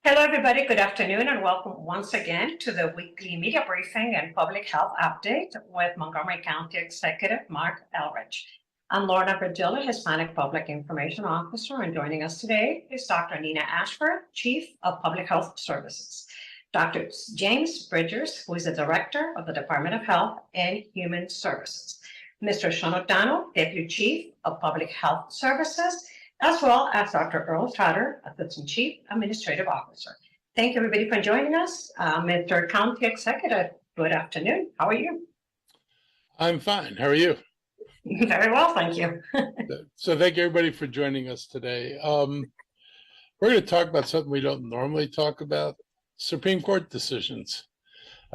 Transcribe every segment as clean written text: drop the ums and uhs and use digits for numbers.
Hello, everybody. Good afternoon, and welcome once again to the weekly media briefing and public health update with Montgomery County Executive Mark Elrich. I'm Lorna Verdilla, Hispanic Public Information Officer, and joining us today is Dr. Nina Ashford, Chief of Public Health Services, Dr. James Bridgers, who is the Director of the Department of Health and Human Services, Mr. Sean O'Donnell, Deputy Chief of Public Health Services, as well as Dr. Earl Trotter, Assistant Chief Administrative Officer. Thank you, everybody, for joining us. Mr. County Executive, good afternoon. How are you? I'm fine. How are you? Very well, thank you. So thank you, everybody, for joining us today. We're going to talk about something we don't normally talk about, Supreme Court decisions.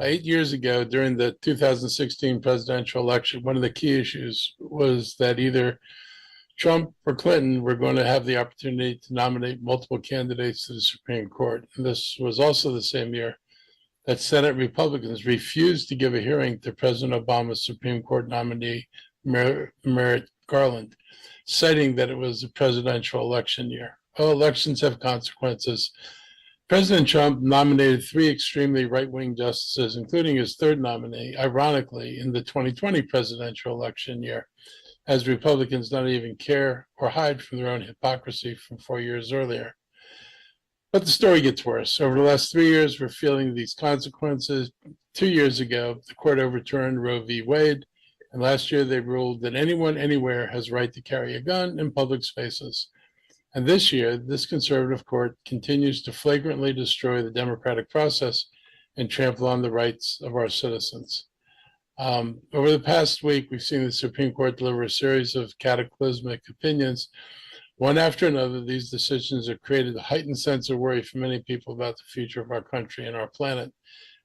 8 years ago, during the 2016 presidential election, one of the key issues was that either Trump or Clinton were going to have the opportunity to nominate multiple candidates to the Supreme Court. And this was also the same year that Senate Republicans refused to give a hearing to President Obama's Supreme Court nominee, Merrick Garland, citing that it was a presidential election year. Well, elections have consequences. President Trump nominated 3 extremely right-wing justices, including his third nominee, ironically, in the 2020 presidential election year, as Republicans don't even care or hide from their own hypocrisy from 4 years earlier. But the story gets worse. Over the last 3 years, we're feeling these consequences. 2 years ago, the court overturned Roe v. Wade, and last year they ruled that anyone, anywhere has a right to carry a gun in public spaces. And this year, this conservative court continues to flagrantly destroy the democratic process and trample on the rights of our citizens. Over the past week, we've seen the Supreme Court deliver a series of cataclysmic opinions. One after another, these decisions have created a heightened sense of worry for many people about the future of our country and our planet,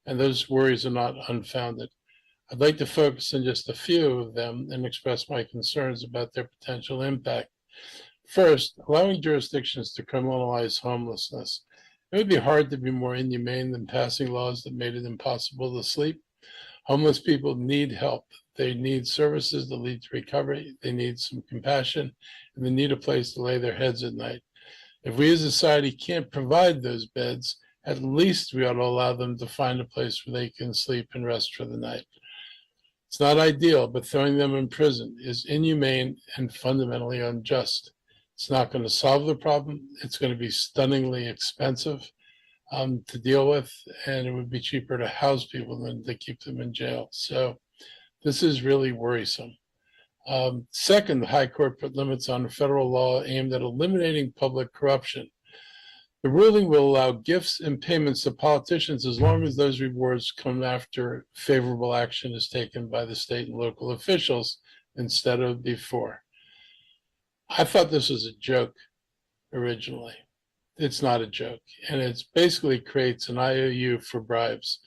and those worries are not unfounded. I'd like to focus on just a few of them and express my concerns about their potential impact. First, allowing jurisdictions to criminalize homelessness. It would be hard to be more inhumane than passing laws that made it impossible to sleep. Homeless people need help. They need services that lead to recovery. They need some compassion, and they need a place to lay their heads at night. If we as a society can't provide those beds, at least we ought to allow them to find a place where they can sleep and rest for the night. It's not ideal, but throwing them in prison is inhumane and fundamentally unjust. It's not going to solve the problem. It's going to be stunningly expensive to deal with, and it would be cheaper to house people than to keep them in jail. So this is really worrisome. Second, the High Court put limits on federal law aimed at eliminating public corruption. The ruling will allow gifts and payments to politicians as long as those rewards come after favorable action is taken by the state and local officials instead of before. I thought this was a joke originally. It's not a joke, and it basically creates an IOU for bribes.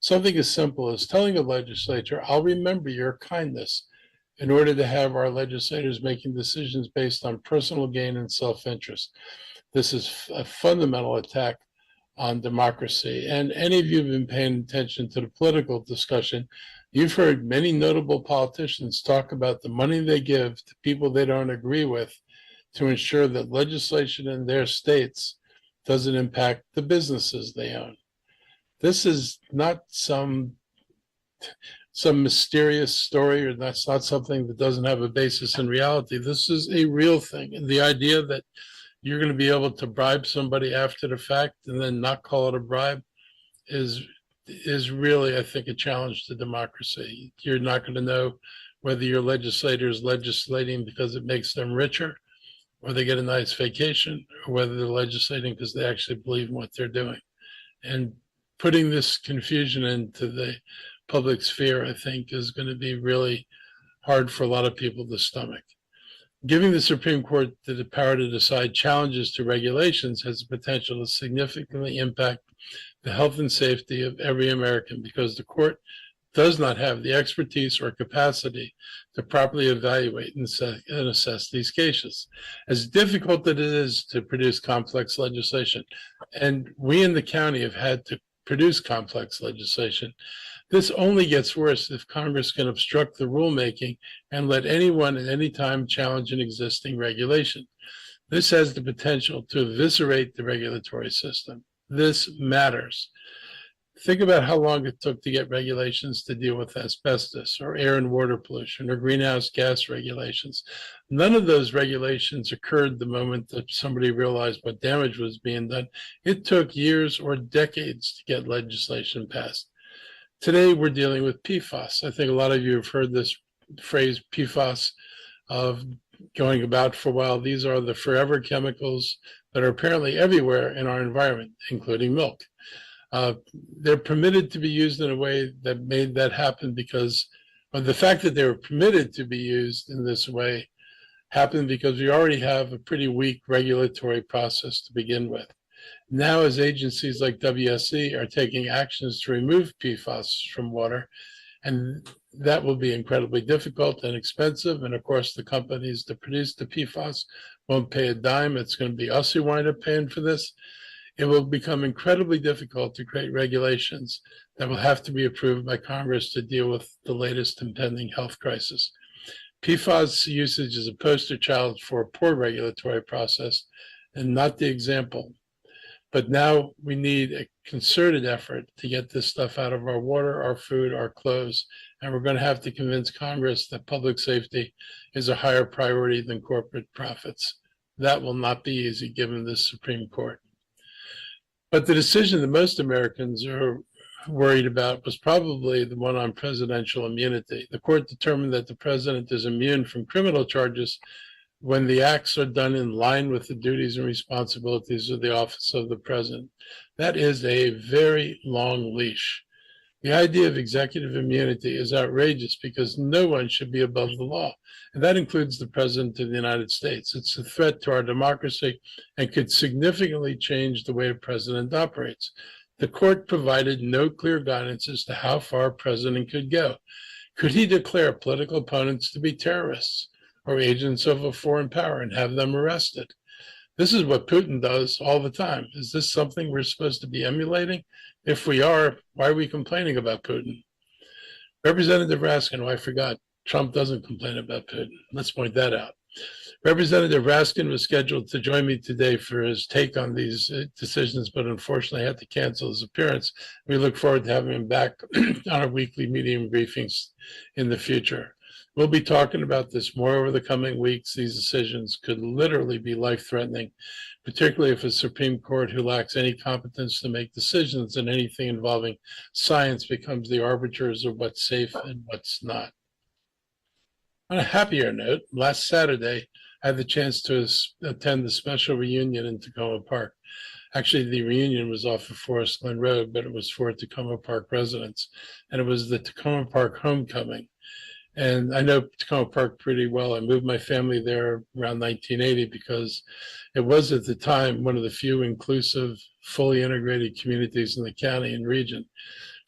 Something as simple as telling a legislature, I'll remember your kindness, in order to have our legislators making decisions based on personal gain and self-interest. This is a fundamental attack on democracy. And any of you who've been paying attention to the political discussion, you've heard many notable politicians talk about the money they give to people they don't agree with to ensure that legislation in their states doesn't impact the businesses they own. This is not some mysterious story, or that's not something that doesn't have a basis in reality. This is a real thing. And the idea that you're going to be able to bribe somebody after the fact and then not call it a bribe is really, I think, a challenge to democracy. You're not going to know whether your legislator is legislating because it makes them richer, or they get a nice vacation, or whether they're legislating because they actually believe in what they're doing. And putting this confusion into the public sphere, I think, is going to be really hard for a lot of people to stomach. Giving the Supreme Court the power to decide challenges to regulations has the potential to significantly impact the health and safety of every American, because the court does not have the expertise or capacity to properly evaluate and assess these cases. As difficult as it is to produce complex legislation, and we in the county have had to produce complex legislation, this only gets worse if Congress can obstruct the rulemaking and let anyone at any time challenge an existing regulation. This has the potential to eviscerate the regulatory system. This matters. Think about how long it took to get regulations to deal with asbestos or air and water pollution or greenhouse gas regulations. None of those regulations occurred the moment that somebody realized what damage was being done. It took years or decades to get legislation passed. Today, we're dealing with PFAS. I think a lot of you have heard this phrase PFAS going about for a while. These are the forever chemicals that are apparently everywhere in our environment, including milk. They're permitted to be used in a way that made that happen because of the fact that they were permitted to be used in this way happened because we already have a pretty weak regulatory process to begin with. Now, as agencies like WSC are taking actions to remove PFAS from water, and that will be incredibly difficult and expensive. And of course, the companies that produce the PFAS won't pay a dime. It's going to be us who wind up paying for this. It will become incredibly difficult to create regulations that will have to be approved by Congress to deal with the latest impending health crisis. PFAS usage is a poster child for a poor regulatory process and not the example. But now we need a concerted effort to get this stuff out of our water, our food, our clothes. And we're going to have to convince Congress that public safety is a higher priority than corporate profits. That will not be easy given this Supreme Court. But the decision that most Americans are worried about was probably the one on presidential immunity. The court determined that the president is immune from criminal charges when the acts are done in line with the duties and responsibilities of the office of the president. That is a very long leash. The idea of executive immunity is outrageous because no one should be above the law. And that includes the president of the United States. It's a threat to our democracy and could significantly change the way a president operates. The court provided no clear guidance as to how far a president could go. Could he declare political opponents to be terrorists or agents of a foreign power and have them arrested? This is what Putin does all the time. Is this something we're supposed to be emulating? If we are, why are we complaining about Putin? Representative Raskin, I forgot, Trump doesn't complain about Putin. Let's point that out. Representative Raskin was scheduled to join me today for his take on these decisions, but unfortunately had to cancel his appearance. We look forward to having him back on our weekly meeting briefings in the future. We'll be talking about this more over the coming weeks. These decisions could literally be life-threatening, particularly if a Supreme Court who lacks any competence to make decisions in anything involving science becomes the arbiters of what's safe and what's not. On a happier note, last Saturday, I had the chance to attend the special reunion in Tacoma Park. Actually, the reunion was off of Forest Glen Road, but it was for Tacoma Park residents, and it was the Tacoma Park homecoming. And I know Tacoma Park pretty well. I moved my family there around 1980 because it was at the time one of the few inclusive, fully integrated communities in the county and region.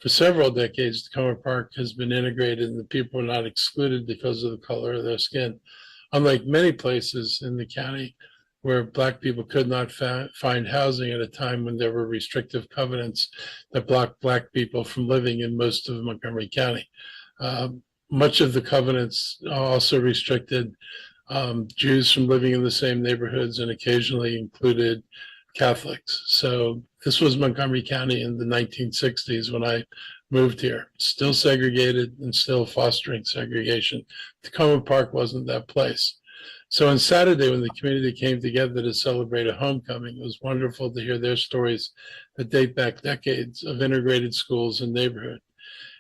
For several decades, Tacoma Park has been integrated and the people are not excluded because of the color of their skin. Unlike many places in the county where Black people could not find housing at a time when there were restrictive covenants that blocked Black people from living in most of Montgomery County. Much of the covenants also restricted Jews from living in the same neighborhoods and occasionally included Catholics. So this was Montgomery County in the 1960s when I moved here, still segregated and still fostering segregation. Tacoma Park wasn't that place. So on Saturday, when the community came together to celebrate a homecoming, it was wonderful to hear their stories that date back decades of integrated schools and neighborhood.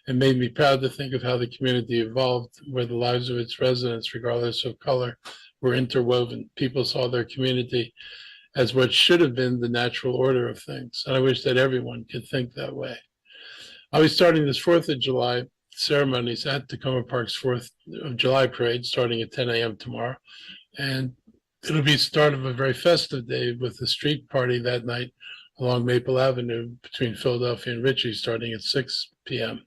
It made me proud to think of how the community evolved, where the lives of its residents, regardless of color, were interwoven. People saw their community as what should have been the natural order of things. And I wish that everyone could think that way. I'll be starting this 4th of July ceremonies at Tacoma Park's 4th of July parade, starting at 10 a.m. tomorrow. And it'll be the start of a very festive day with a street party that night along Maple Avenue between Philadelphia and Ritchie, starting at 6 p.m.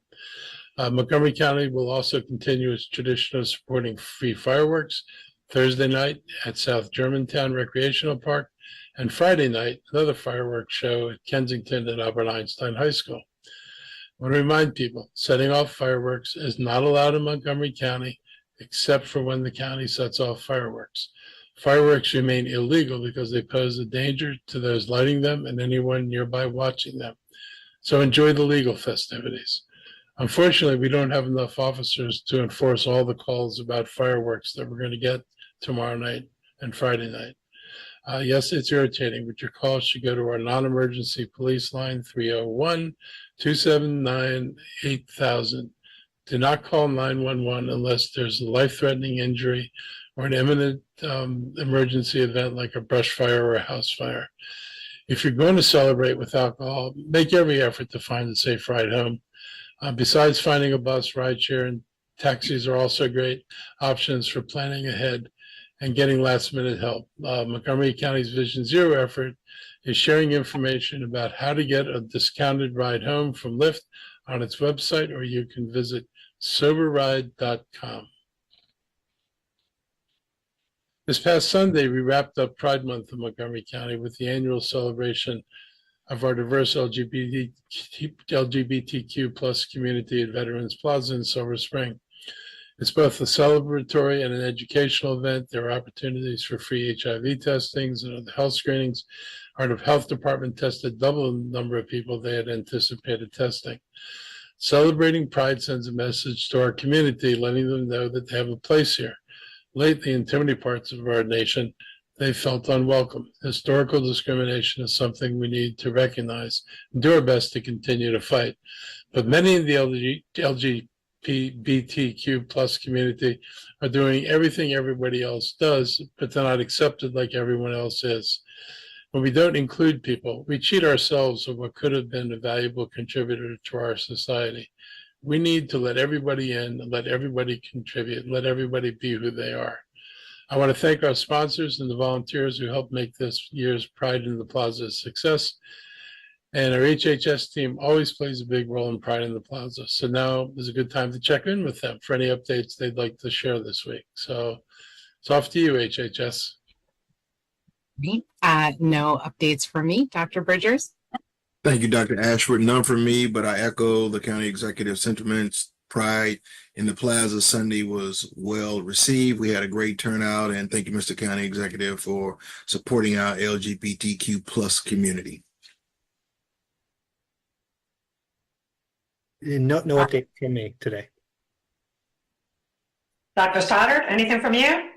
Montgomery County will also continue its tradition of supporting free fireworks Thursday night at South Germantown Recreational Park, and Friday night, another fireworks show at Kensington and Albert Einstein High School. I want to remind people, setting off fireworks is not allowed in Montgomery County, except for when the county sets off fireworks. Fireworks remain illegal because they pose a danger to those lighting them and anyone nearby watching them. So enjoy the legal festivities. Unfortunately, we don't have enough officers to enforce all the calls about fireworks that we're going to get tomorrow night and Friday night. Yes, it's irritating, but your call should go to our non-emergency police line, 301-279-8000. Do not call 911 unless there's a life-threatening injury or an imminent emergency event like a brush fire or a house fire. If you're going to celebrate with alcohol, make every effort to find a safe ride home. Besides finding a bus, rideshare, and taxis are also great options for planning ahead and getting last-minute help. Montgomery County's Vision Zero effort is sharing information about how to get a discounted ride home from Lyft on its website, or you can visit soberride.com. This past Sunday, we wrapped up Pride Month in Montgomery County with the annual celebration of our diverse LGBTQ plus community at Veterans Plaza in Silver Spring. It's both a celebratory and an educational event. There are opportunities for free HIV testings and other health screenings. Our health department tested double the number of people they had anticipated testing. Celebrating Pride sends a message to our community, letting them know that they have a place here. Lately, in too many parts of our nation, they felt unwelcome. Historical discrimination is something we need to recognize and do our best to continue to fight. But many in the LGBTQ plus community are doing everything everybody else does, but they're not accepted like everyone else is. When we don't include people, we cheat ourselves of what could have been a valuable contributor to our society. We need to let everybody in, let everybody contribute, let everybody be who they are. I want to thank our sponsors and the volunteers who helped make this year's Pride in the Plaza a success. And our HHS team always plays a big role in Pride in the Plaza. So now is a good time to check in with them for any updates they'd like to share this week. So it's off to you, HHS. No updates for me. Dr. Bridgers? Thank you, Dr. Ashford. None from me, but I echo the county executive sentiments. Pride in the Plaza Sunday was well received. We had a great turnout, and thank you, Mr. County Executive, for supporting our LGBTQ plus community. No update from me today. Dr. Stoddard, anything from you?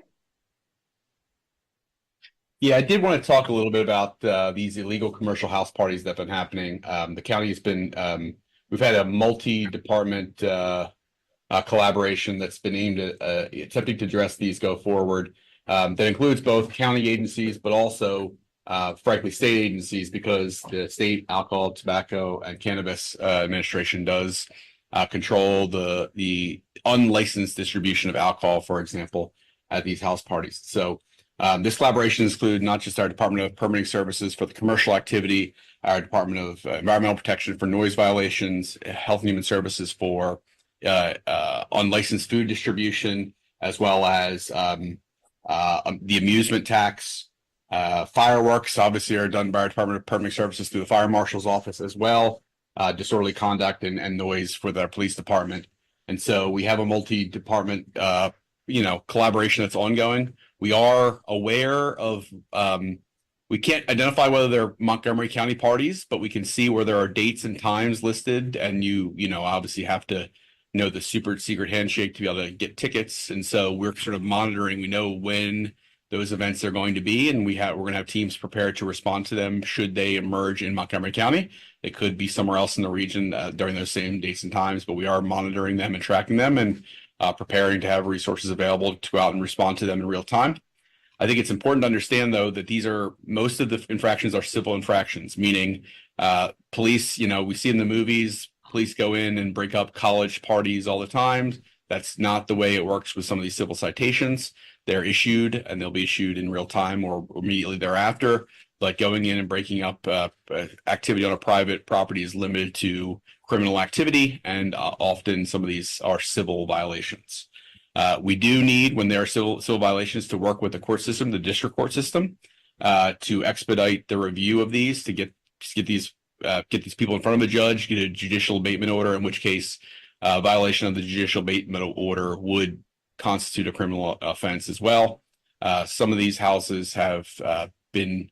Yeah, I did want to talk a little bit about these illegal commercial house parties that have been happening. The county has been, we've had a multi-department collaboration that's been aimed at attempting to address these go forward. That includes both county agencies, but also, frankly, state agencies, because the state alcohol, tobacco, and cannabis administration does control the unlicensed distribution of alcohol, for example, at these house parties. So this collaboration includes not just our Department of Permitting Services for the commercial activity, our Department of Environmental Protection for noise violations, Health and Human Services for unlicensed food distribution, as well as the amusement tax. Fireworks obviously are done by our Department of Permitting Services through the Fire Marshal's office as well. Disorderly conduct and noise for the police department. And so we have a multi-department collaboration that's ongoing. We are aware of, we can't identify whether they're Montgomery County parties, but we can see where there are dates and times listed, and you obviously have to know the super secret handshake to be able to get tickets. And so we're sort of monitoring. We know when those events are going to be, and we're going to have teams prepared to respond to them should they emerge in Montgomery County. They could be somewhere else in the region during those same dates and times, but we are monitoring them and tracking them and preparing to have resources available to go out and respond to them in real time. I think it's important to understand, though, that most of the infractions are civil infractions, meaning police, we see in the movies, police go in and break up college parties all the time. That's not the way it works with some of these civil citations. They're issued, and they'll be issued in real time or immediately thereafter. But going in and breaking up activity on a private property is limited to criminal activity, and often some of these are civil violations. We do need, when there are civil violations, to work with the court system, the district court system, to expedite the review of these, to get these people in front of a judge, get a judicial abatement order, in which case violation of the judicial abatement order would constitute a criminal offense as well. Some of these houses have been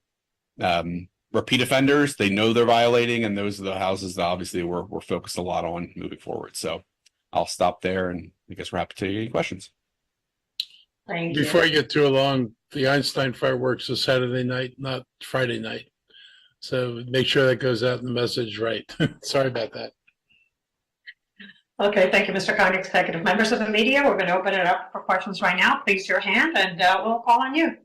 repeat offenders. They know they're violating, and those are the houses that obviously we're focused a lot on moving forward. So I'll stop there, and I guess we're happy to take any questions. Thank you. Before I get too long, the Einstein fireworks is Saturday night, not Friday night. So make sure that goes out in the message right. Sorry about that. Okay, thank you, Mr. County Executive. Members of the media, we're going to open it up for questions right now. Please your hand and we'll call on you.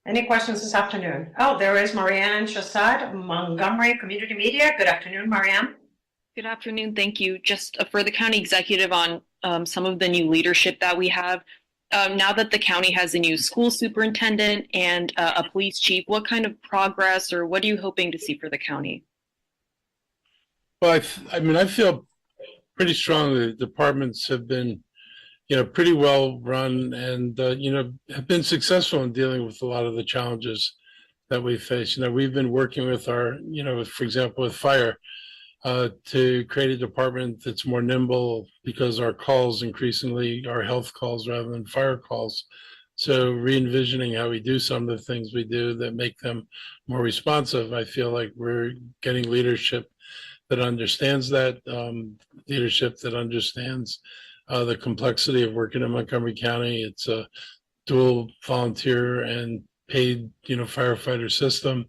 Any questions this afternoon? Oh, there is Marianne Chassad, Montgomery Community Media. Good afternoon, Marianne. Good afternoon. Thank you. Just for the county executive on some of the new leadership that we have. Now that the county has a new school superintendent and a police chief, what kind of progress or what are you hoping to see for the county? Well, I feel pretty strongly the departments have been, pretty well run and, have been successful in dealing with a lot of the challenges that we face. We've been working with our, for example, with fire, to create a department that's more nimble because our calls increasingly are health calls rather than fire calls. So re-envisioning how we do some of the things we do that make them more responsive, I feel like we're getting leadership that understands that, leadership that understands the complexity of working in Montgomery County. It's a dual volunteer and paid, firefighter system.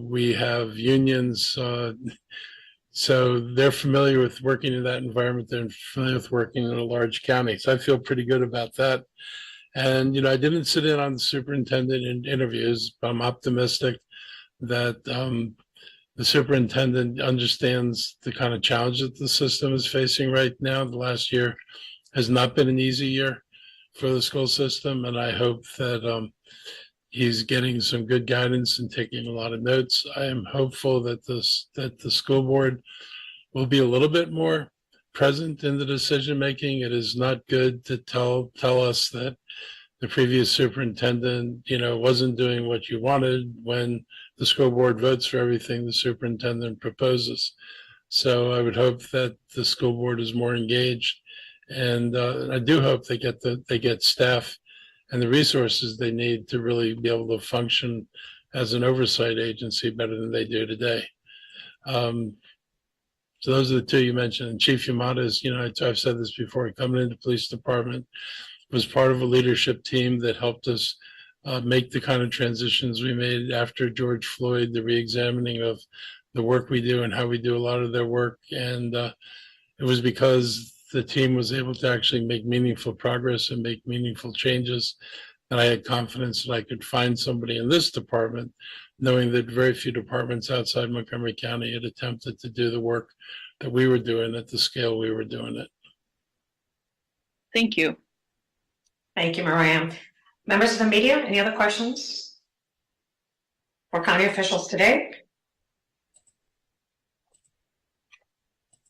We have unions, so they're familiar with working in that environment. They're familiar with working in a large county. So I feel pretty good about that. And, I didn't sit in on the superintendent in interviews, but I'm optimistic that the superintendent understands the kind of challenge that the system is facing right now. The last year has not been an easy year for the school system. And I hope that he's getting some good guidance and taking a lot of notes. I am hopeful that the school board will be a little bit more present in the decision making. It is not good to tell us that the previous superintendent, wasn't doing what you wanted when the school board votes for everything the superintendent proposes. So I would hope that the school board is more engaged, and I do hope they get staff and the resources they need to really be able to function as an oversight agency better than they do today. So those are the two you mentioned. And Chief Yamada is, I've said this before, coming into the police department, was part of a leadership team that helped us make the kind of transitions we made after George Floyd, the reexamining of the work we do and how we do a lot of their work. And it was because the team was able to actually make meaningful progress and make meaningful changes. And I had confidence that I could find somebody in this department, knowing that very few departments outside Montgomery County had attempted to do the work that we were doing at the scale we were doing it. Thank you. Thank you, Marianne. Members of the media, any other questions for county officials today?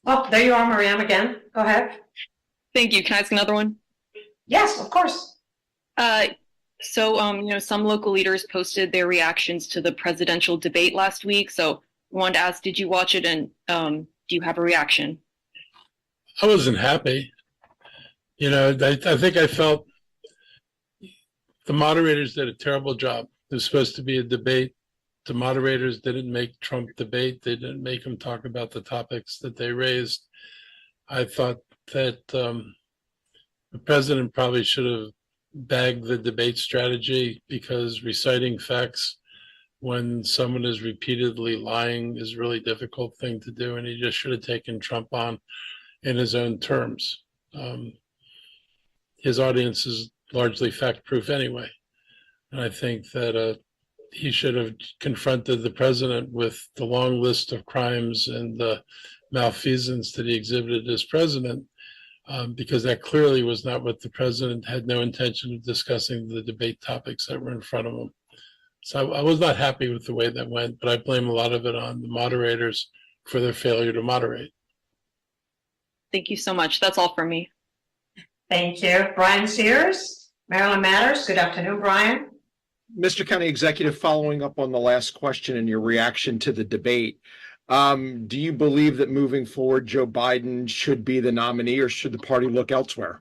Oh, there you are, Marianne, again. Go ahead. Thank you. Can I ask another one? Yes, of course. So, some local leaders posted their reactions to the presidential debate last week. So I wanted to ask, did you watch it and do you have a reaction? I wasn't happy. I think I felt the moderators did a terrible job. There's supposed to be a debate. The moderators didn't make Trump debate. They didn't make him talk about the topics that they raised. I thought that the president probably should have bagged the debate strategy, because reciting facts when someone is repeatedly lying is a really difficult thing to do. And he just should have taken Trump on in his own terms. His audience is largely fact-proof anyway. And I think that he should have confronted the president with the long list of crimes and malfeasance that he exhibited as president, because that clearly was not what the president had no intention of discussing the debate topics that were in front of him. So I was not happy with the way that went, but I blame a lot of it on the moderators for their failure to moderate. Thank you so much. That's all from me. Thank you. Brian Sears, Maryland Matters. Good afternoon, Brian. Mr. County Executive, following up on the last question and your reaction to the debate, do you believe that moving forward, Joe Biden should be the nominee, or should the party look elsewhere?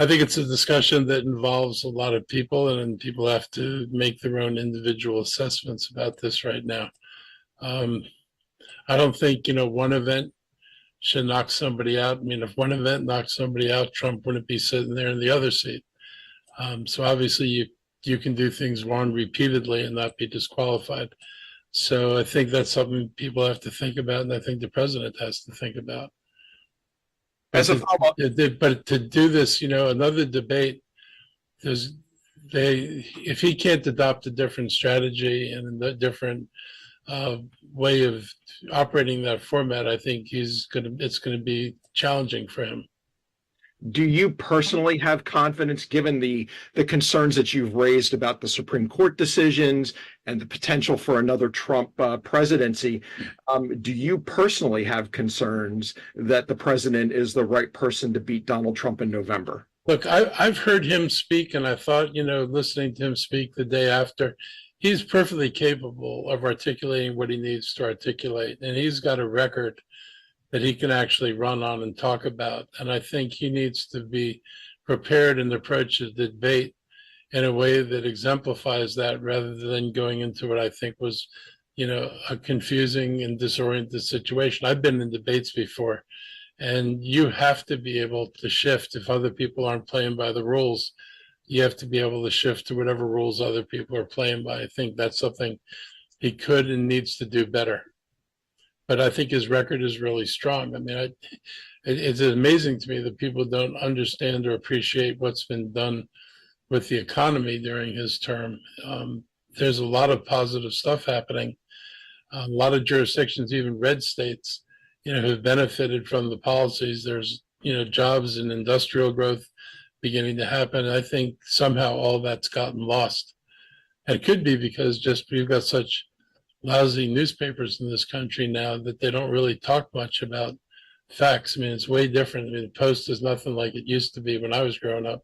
I think it's a discussion that involves a lot of people, and then people have to make their own individual assessments about this right now. I don't think, one event should knock somebody out. I mean, if one event knocks somebody out, Trump wouldn't be sitting there in the other seat. So obviously you can do things wrong repeatedly and not be disqualified. So I think that's something people have to think about, and I think the president has to think about. As a follow-up, But to do this, another debate, if he can't adopt a different strategy and a different way of operating that format, I think it's going to be challenging for him. do you personally have confidence, given the concerns that you've raised about the Supreme Court decisions and the potential for another Trump presidency? Do you personally have concerns that the president is the right person to beat Donald Trump in November? Look, I've heard him speak, and I thought, listening to him speak the day after, he's perfectly capable of articulating what he needs to articulate, and he's got a record that he can actually run on and talk about. And I think he needs to be prepared and approach the debate in a way that exemplifies that, rather than going into what I think was, a confusing and disoriented situation. I've been in debates before, and you have to be able to shift. If other people aren't playing by the rules, you have to be able to shift to whatever rules other people are playing by. I think that's something he could and needs to do better. But I think his record is really strong. I mean, it's amazing to me that people don't understand or appreciate what's been done with the economy during his term. There's a lot of positive stuff happening. A lot of jurisdictions, even red states, have benefited from the policies. There's, jobs and industrial growth beginning to happen. I think somehow all that's gotten lost. And it could be because we've got such lousy newspapers in this country now that they don't really talk much about facts. I mean, it's way different. I mean, the Post is nothing like it used to be when I was growing up.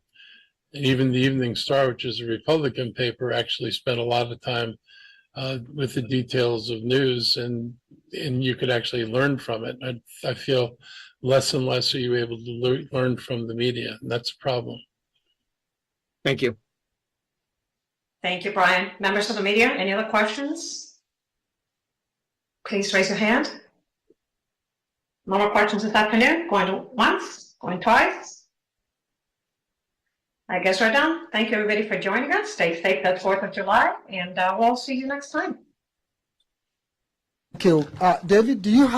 And even the Evening Star, which is a Republican paper, actually spent a lot of time with the details of news, and you could actually learn from it. I feel less and less are you able to learn from the media, and that's a problem. Thank you. Thank you, Brian. Members of the media, any other questions? Please raise your hand. No more questions this afternoon. Going to once, going twice. I guess we're done. Thank you, everybody, for joining us. Stay safe that 4th of July, and we'll see you next time. Thank you. David, do you have